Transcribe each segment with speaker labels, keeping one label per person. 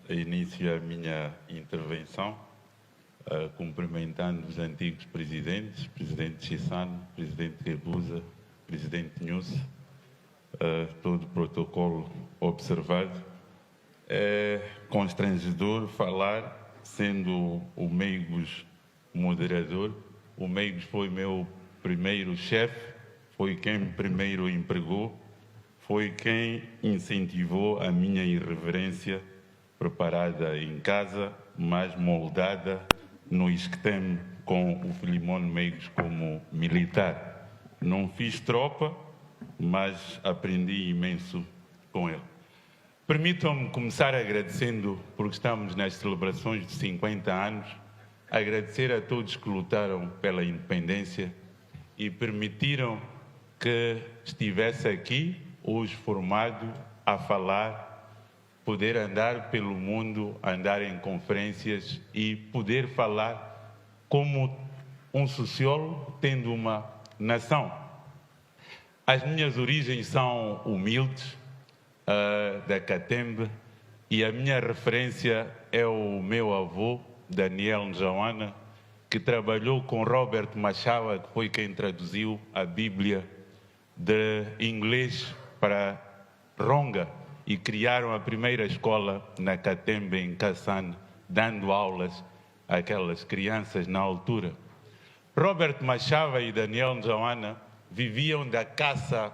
Speaker 1: início a minha intervenção cumprimentando os antigos presidentes, Presidente Chissano, Presidente Rebusa, Presidente Nhusse, todo o protocolo observado. É constrangedor falar, sendo o Meigos moderador. O Meigos foi meu primeiro chefe, foi quem me primeiro empregou, foi quem incentivou a minha irreverência, preparada em casa, mas moldada no esquema com o Filimón Meigos como militar. Não fiz tropa, mas aprendi imenso com ele. Permitam-me começar agradecendo, porque estamos nas celebrações de 50 anos, agradecer a todos que lutaram pela independência e permitiram que estivesse aqui, hoje formado, a falar, poder andar pelo mundo, andar em conferências e poder falar como um sociólogo tendo uma nação. As minhas origens são humildes, da Catembe, e a minha referência é o meu avô, Daniel Njawana, que trabalhou com Robert Machawa, que foi quem traduziu a Bíblia de inglês para Ronga, e criaram a primeira escola na Catembe, em Kassan, dando aulas àquelas crianças na altura. Robert Machawa e Daniel Njawana viviam da caça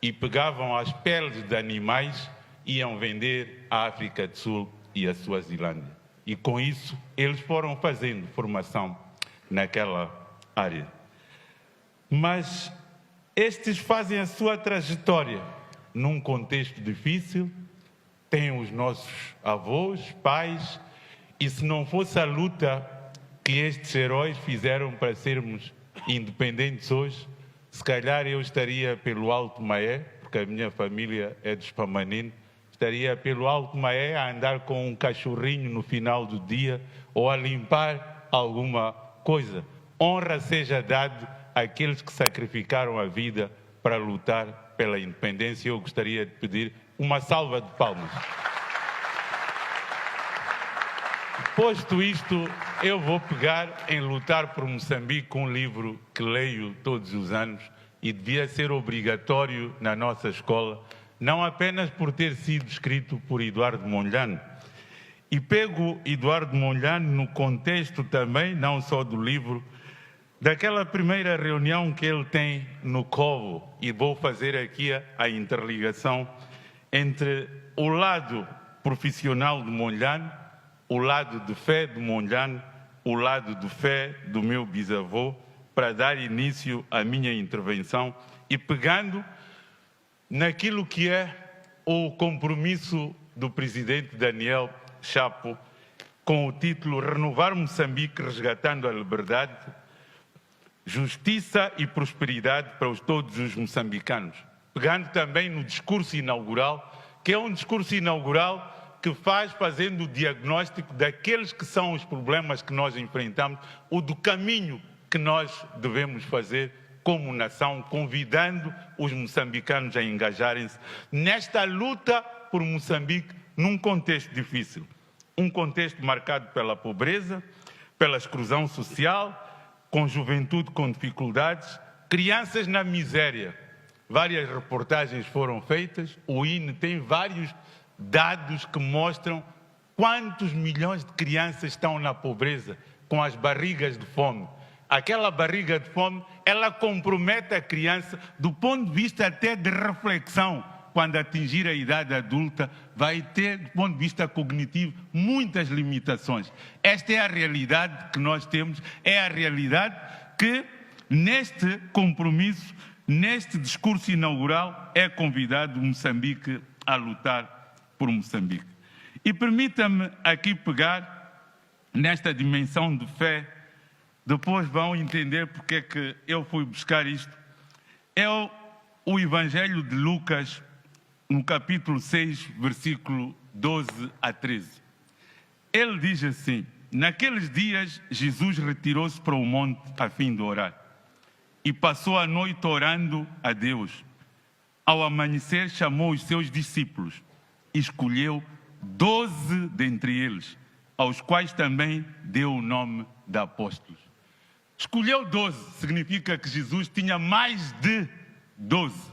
Speaker 1: e pegavam as peles de animais e iam vender à África do Sul e à Suazilândia. E com isso eles foram fazendo formação naquela área. Mas estes fazem a sua trajetória num contexto difícil, têm os nossos avós, pais, e se não fosse a luta que estes heróis fizeram para sermos independentes hoje, se calhar eu estaria pelo Alto Maé, porque a minha família é de Espamanino, estaria pelo Alto Maé a andar com um cachorrinho no final do dia ou a limpar alguma coisa. Honra seja dada àqueles que sacrificaram a vida para lutar pela independência. Eu gostaria de pedir uma salva de palmas. Posto isto, eu vou pegar em Lutar por Moçambique, um livro que leio todos os anos e devia ser obrigatório na nossa escola, não apenas por ter sido escrito por Eduardo Mondlane. E pego Eduardo Mondlane no contexto também, não só do livro, daquela primeira reunião que ele tem no Covo, e vou fazer aqui a interligação entre o lado profissional de Mondlane, o lado de fé de Mondlane, o lado de fé do meu bisavô, para dar início à minha intervenção e pegando naquilo que é o compromisso do presidente Daniel Chapo com o título Renovar Moçambique resgatando a liberdade, justiça e prosperidade para todos os moçambicanos. Pegando também no discurso inaugural, que é um discurso inaugural que faz fazendo o diagnóstico daqueles que são os problemas que nós enfrentamos, ou do caminho que nós devemos fazer como nação, convidando os moçambicanos a engajarem-se nesta luta por Moçambique num contexto difícil. Um contexto marcado pela pobreza, pela exclusão social, com juventude com dificuldades, crianças na miséria. Várias reportagens foram feitas, o INE tem vários dados que mostram quantos milhões de crianças estão na pobreza, com as barrigas de fome. Aquela barriga de fome, ela compromete a criança do ponto de vista até de reflexão. Quando atingir a idade adulta, vai ter, do ponto de vista cognitivo, muitas limitações. Esta é a realidade que nós temos, é a realidade que, neste compromisso, neste discurso inaugural, é convidado Moçambique a lutar por Moçambique. E permita-me aqui pegar nesta dimensão de fé, depois vão entender porque é que eu fui buscar isto. É o Evangelho de Lucas, no capítulo 6, versículo 12 a 13. Ele diz assim: naqueles dias, Jesus retirou-se para o monte a fim de orar e passou a noite orando a Deus. Ao amanhecer, chamou os seus discípulos e escolheu
Speaker 2: 12 dentre eles, aos quais também deu o nome de apóstolos. Escolheu 12, significa que Jesus tinha mais de 12.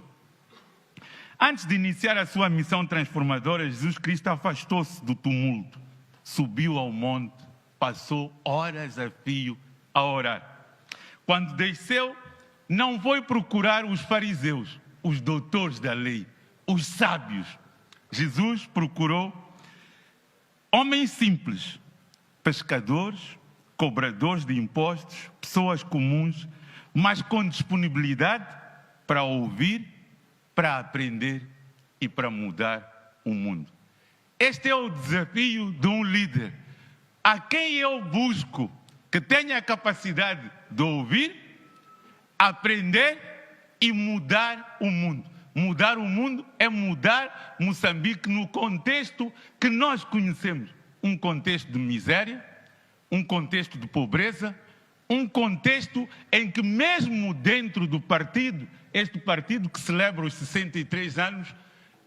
Speaker 2: Antes de iniciar a sua missão transformadora, Jesus Cristo afastou-se do tumulto, subiu ao monte, passou horas a fio a orar. Quando desceu, não foi procurar os fariseus, os doutores da lei, os sábios. Jesus procurou homens simples, pescadores, cobradores de impostos, pessoas comuns, mas com disponibilidade para ouvir, para aprender e para mudar o mundo. Este é o desafio de um líder, a quem eu busco que tenha a capacidade de ouvir, aprender e mudar o mundo. Mudar o mundo é mudar Moçambique no contexto que nós conhecemos. Um contexto de miséria, um contexto de pobreza, um contexto em que mesmo dentro do partido, este partido que celebra os 63 anos,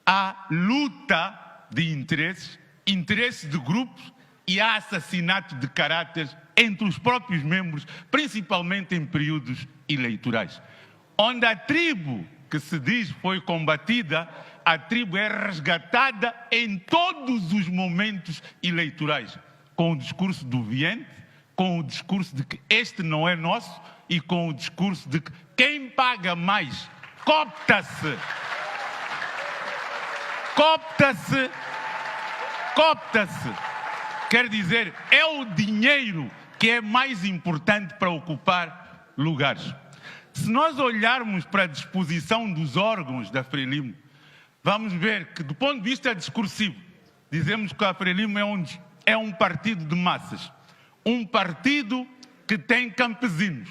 Speaker 2: há luta de interesses, interesses de grupos e há assassinato de caráteres entre os próprios membros, principalmente em períodos eleitorais. Onde a tribo que se diz foi combatida, a tribo é resgatada em todos os momentos eleitorais, com o discurso do Viente, com o discurso de que este não é nosso e com o discurso de que quem paga mais coopta-se. Quer dizer, é o dinheiro que é mais importante para ocupar lugares. Se nós olharmos para a disposição dos órgãos da Frelimo, vamos ver que, do ponto de vista discursivo, dizemos que a Frelimo é um partido de massas, um partido que tem campesinos.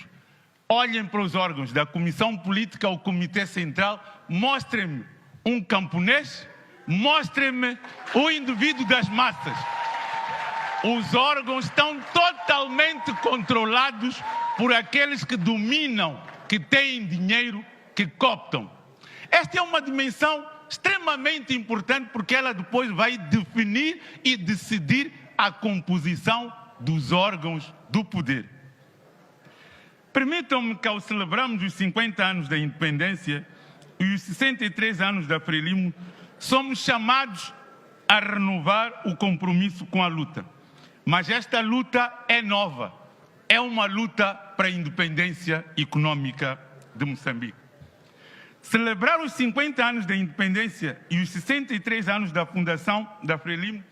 Speaker 2: Olhem para os órgãos da Comissão Política ao Comitê Central, mostrem-me um camponês, mostrem-me o indivíduo das massas. Os órgãos estão totalmente controlados por aqueles que dominam, que têm dinheiro, que cooptam. Esta é uma dimensão extremamente importante porque ela depois vai definir e decidir a composição dos órgãos do poder. Permitam-me que, ao celebrarmos os 50 anos da independência e os 63 anos da Frelimo, somos chamados a renovar o compromisso com a luta. Mas esta luta é nova. É uma luta para a independência econômica de Moçambique. Celebrar os 50 anos da independência e os 63 anos da fundação da Frelimo